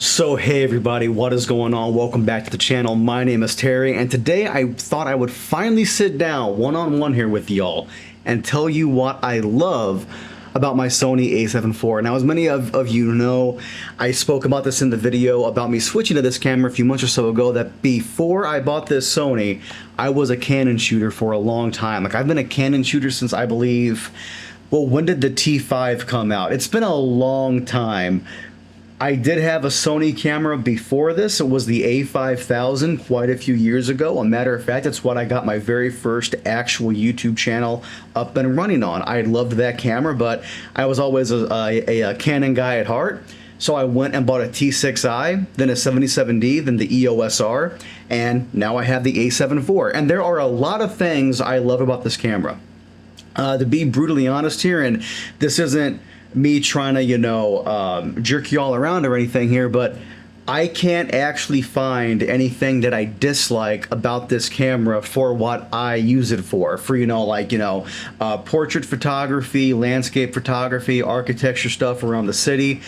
So hey everybody, what is going on? Welcome back to the channel. My name is Terry, and today I thought I would finally sit down one-on-one here with y'all and tell you what I love about my Sony A7IV. Now, as many of you know, I spoke about this in the video about me switching to this camera a few months or so ago, that before I bought this Sony, I was a Canon shooter for a long time. Like, I've been a Canon shooter since, I believe, well, when did the T5 come out? It's been a long time. I did have a Sony camera before this. It was the A5000 quite a few years ago. A matter of fact, it's what I got my very first actual YouTube channel up and running on. I loved that camera, but I was always a Canon guy at heart. So I went and bought a T6i, then a A7V, then the EOS R, and now I have the A7IV. And there are a lot of things I love about this camera. To be brutally honest here, and this isn't me trying to, jerk you all around or anything here, but I can't actually find anything that I dislike about this camera for what I use it for, portrait photography, landscape photography, architecture stuff around the city,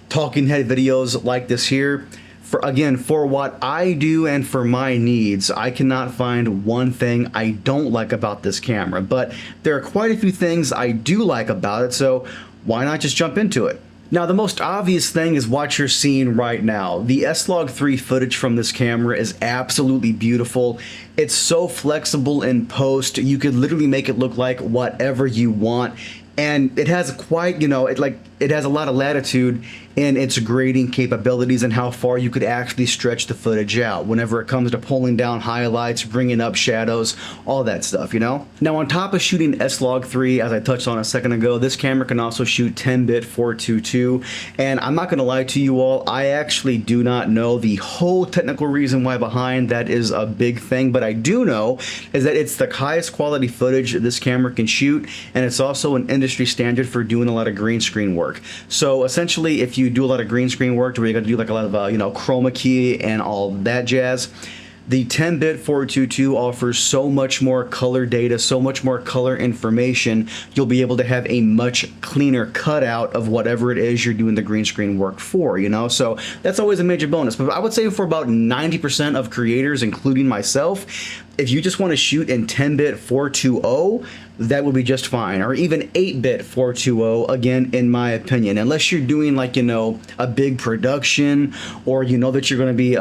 talking head videos like this here. For what I do and for my needs, I cannot find one thing I don't like about this camera, but there are quite a few things I do like about it, so why not just jump into it? Now, the most obvious thing is what you're seeing right now. The S-Log3 footage from this camera is absolutely beautiful. It's so flexible in post, you could literally make it look like whatever you want. And it has quite, it has a lot of latitude in its grading capabilities and how far you could actually stretch the footage out whenever it comes to pulling down highlights, bringing up shadows, all that stuff, Now, on top of shooting S-Log3, as I touched on a second ago, this camera can also shoot 10-bit 422. And I'm not going to lie to you all, I actually do not know the whole technical reason why behind that is a big thing, but I do know is that it's the highest quality footage this camera can shoot, and it's also an industry standard for doing a lot of green screen work. So essentially, if you do a lot of green screen work where you got to do like a lot of chroma key and all that jazz, the 10-bit 422 offers so much more color data, so much more color information. You'll be able to have a much cleaner cutout of whatever it is you're doing the green screen work for, So that's always a major bonus. But I would say for about 90% of creators, including myself, if you just want to shoot in 10-bit 420, that would be just fine. Or even 8-bit 420, again, in my opinion. Unless you're doing a big production, or that you're going to be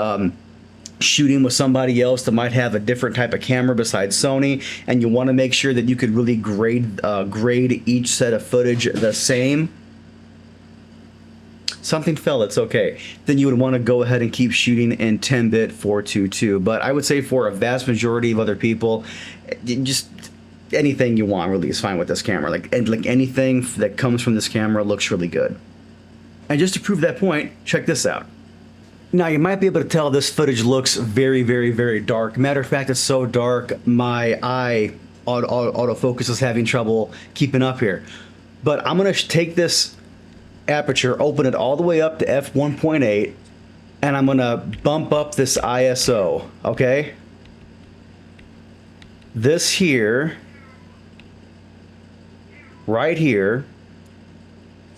shooting with somebody else that might have a different type of camera besides Sony, and you want to make sure that you could really grade each set of footage the same. Something fell, it's okay. Then you would want to go ahead and keep shooting in 10-bit 422. But I would say for a vast majority of other people, just anything you want really is fine with this camera. Like anything that comes from this camera looks really good. And just to prove that point, check this out. Now, you might be able to tell this footage looks very, very, very dark. Matter of fact, it's so dark, my eye autofocus is having trouble keeping up here. But I'm going to take this aperture, open it all the way up to f1.8, and I'm going to bump up this ISO, okay? This here, right here,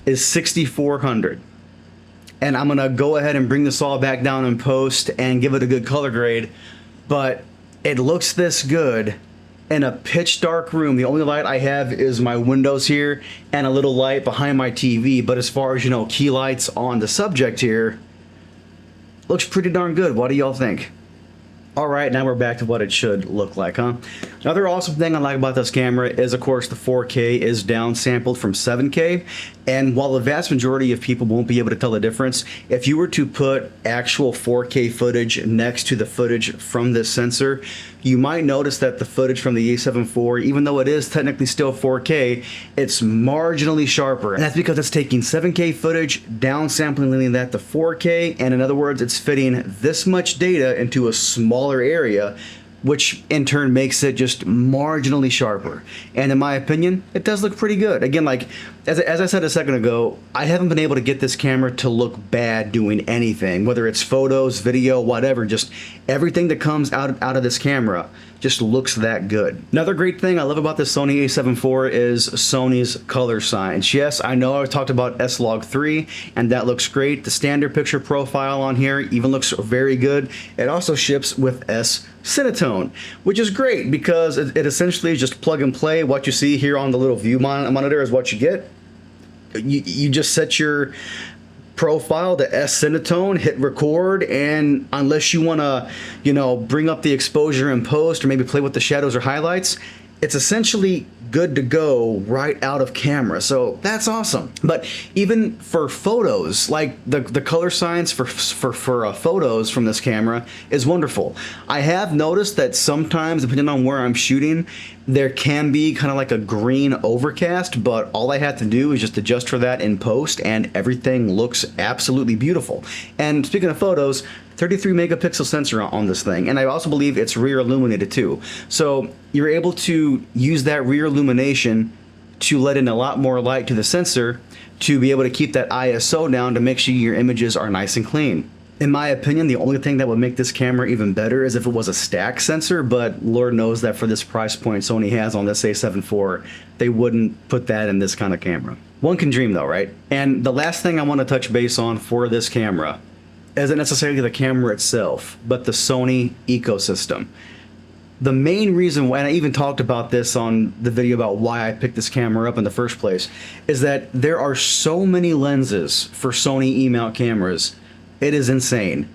is 6400. And I'm gonna go ahead and bring this all back down in post and give it a good color grade, but it looks this good in a pitch dark room. The only light I have is my windows here and a little light behind my TV, but as far as key lights on the subject here, looks pretty darn good. What do y'all think? Alright, now we're back to what it should look like, huh? Another awesome thing I like about this camera is, of course, the 4K is downsampled from 7K, and while the vast majority of people won't be able to tell the difference, if you were to put actual 4K footage next to the footage from this sensor, you might notice that the footage from the A7IV, even though it is technically still 4K, it's marginally sharper. And that's because it's taking 7K footage, downsampling that to 4K, and in other words, it's fitting this much data into a smaller area, which in turn makes it just marginally sharper. And in my opinion, it does look pretty good. Again, as I said a second ago, I haven't been able to get this camera to look bad doing anything, whether it's photos, video, whatever. Just everything that comes out of this camera just looks that good. Another great thing I love about this Sony A7 IV is Sony's color science. Yes, I know I talked about S-Log3, and that looks great. The standard picture profile on here even looks very good. It also ships with S-Cinetone, which is great because it essentially is just plug and play. What you see here on the little view monitor is what you get. You just set your profile to S-Cinetone, hit record, and unless you want to, you know, bring up the exposure in post or maybe play with the shadows or highlights, it's essentially good to go right out of camera. So that's awesome. But even for photos, like the color science for photos from this camera is wonderful. I have noticed that sometimes, depending on where I'm shooting, there can be kind of like a green overcast, but all I have to do is just adjust for that in post and everything looks absolutely beautiful. And speaking of photos, 33 megapixel sensor on this thing, and I also believe it's rear illuminated too. So you're able to use that rear illumination to let in a lot more light to the sensor to be able to keep that ISO down to make sure your images are nice and clean. In my opinion, the only thing that would make this camera even better is if it was a stack sensor, but Lord knows that for this price point Sony has on this A7 IV, they wouldn't put that in this kind of camera. One can dream though, right? And the last thing I want to touch base on for this camera isn't necessarily the camera itself, but the Sony ecosystem. The main reason why, and I even talked about this on the video about why I picked this camera up in the first place, is that there are so many lenses for Sony E-mount cameras. It is insane.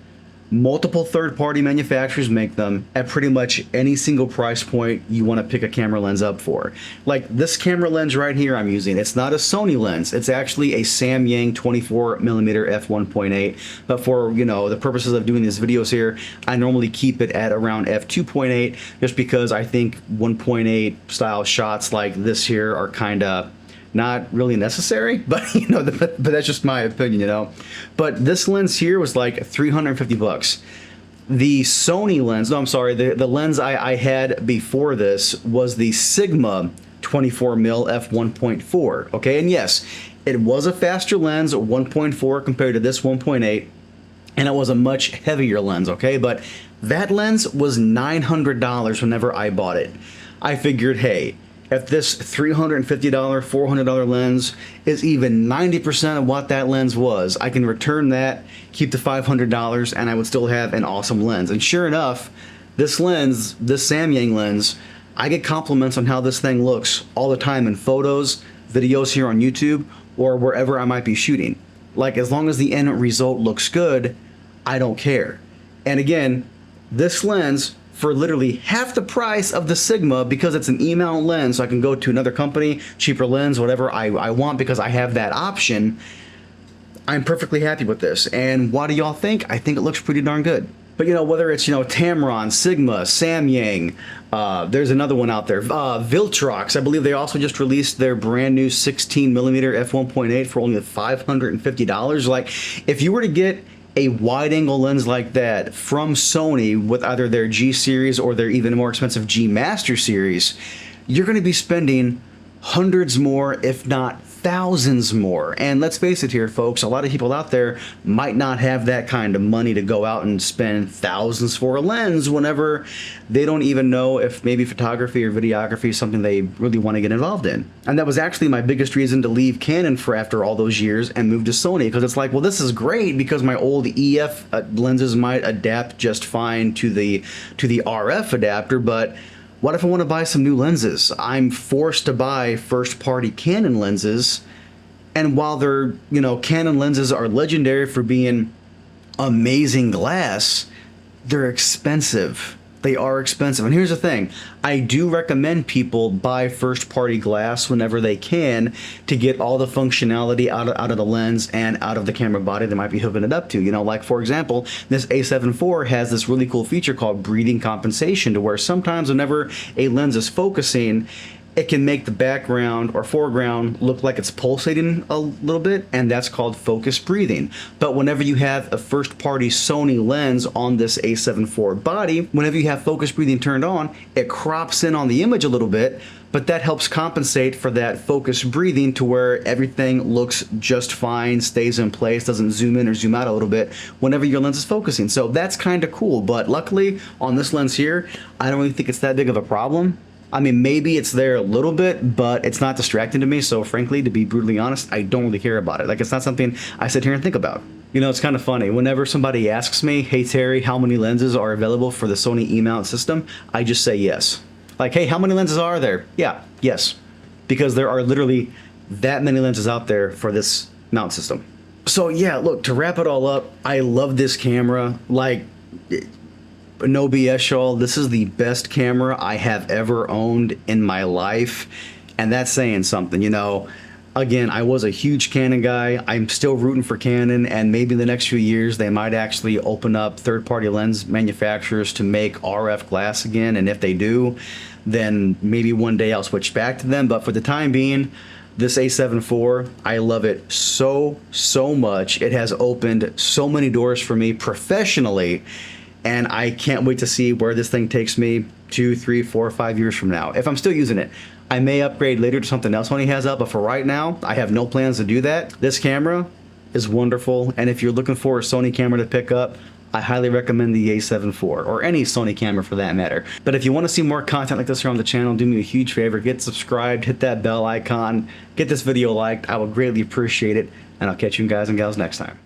Multiple third-party manufacturers make them at pretty much any single price point you want to pick a camera lens up for. Like this camera lens right here I'm using, it's not a Sony lens. It's actually a Samyang 24mm f1.8. But for, you know, the purposes of doing these videos here, I normally keep it at around f2.8 just because I think 1.8 style shots like this here are kind of not really necessary, but you know, but that's just my opinion, you know. But this lens here was like 350 bucks. The Sony lens, no, I'm sorry, the lens I had before this was the Sigma 24mm f1.4, okay? And yes, it was a faster lens, 1.4 compared to this 1.8, and it was a much heavier lens, okay? But that lens was $900 whenever I bought it. I figured, hey, if this $350, $400 lens is even 90% of what that lens was, I can return that, keep the $500, and I would still have an awesome lens. And sure enough, this lens, this Samyang lens, I get compliments on how this thing looks all the time in photos, videos here on YouTube, or wherever I might be shooting. Like, as long as the end result looks good, I don't care. And again, this lens, for literally half the price of the Sigma, because it's an E-mount lens, so I can go to another company, cheaper lens, whatever I want, because I have that option, I'm perfectly happy with this. And what do y'all think? I think it looks pretty darn good. But you know, whether it's, you know, Tamron, Sigma, Samyang, there's another one out there, Viltrox, I believe they also just released their brand new 16mm f1.8 for only $550. Like, if you were to get a wide angle lens like that from Sony with either their G series or their even more expensive G Master series, you're going to be spending hundreds more, if not thousands more. And let's face it here, folks, a lot of people out there might not have that kind of money to go out and spend thousands for a lens whenever they don't even know if maybe photography or videography is something they really want to get involved in. And that was actually my biggest reason to leave Canon for after all those years and move to Sony, because it's like, well, this is great because my old EF lenses might adapt just fine to the RF adapter, but what if I want to buy some new lenses? I'm forced to buy first-party Canon lenses, and while they're, you know, Canon lenses are legendary for being amazing glass, they're expensive. They are expensive. And here's the thing, I do recommend people buy first-party glass whenever they can to get all the functionality out of the lens and out of the camera body they might be hooking it up to. You know, like for example, this A7 IV has this really cool feature called breathing compensation, to where sometimes whenever a lens is focusing, it can make the background or foreground look like it's pulsating a little bit, and that's called focus breathing. But whenever you have a first-party Sony lens on this A7 IV body, whenever you have focus breathing turned on, it crops in on the image a little bit, but that helps compensate for that focus breathing to where everything looks just fine, stays in place, doesn't zoom in or zoom out a little bit whenever your lens is focusing. So that's kind of cool, but luckily on this lens here, I don't really think it's that big of a problem. I mean, maybe it's there a little bit, but it's not distracting to me. So frankly, to be brutally honest, I don't really care about it. Like, it's not something I sit here and think about. You know, it's kind of funny. Whenever somebody asks me, hey Terry, how many lenses are available for the Sony E-mount system? I just say yes. Like, hey, how many lenses are there? Yeah, yes. Because there are literally that many lenses out there for this mount system. So yeah, look, to wrap it all up, I love this camera. Like, no BS, y'all, this is the best camera I have ever owned in my life, and that's saying something. You know, again, I was a huge Canon guy. I'm still rooting for Canon, and maybe in the next few years they might actually open up third-party lens manufacturers to make RF glass again, and if they do, then maybe one day I'll switch back to them. But for the time being, this A7 IV, I love it so much. It has opened so many doors for me professionally, and I can't wait to see where this thing takes me 2, 3, 4, 5 years from now. If I'm still using it, I may upgrade later to something else when he has up, but for right now, I have no plans to do that. This camera is wonderful, and if you're looking for a Sony camera to pick up, I highly recommend the A7 IV, or any Sony camera for that matter. But if you want to see more content like this here on the channel, do me a huge favor, get subscribed, hit that bell icon, get this video liked. I will greatly appreciate it, and I'll catch you guys and gals next time.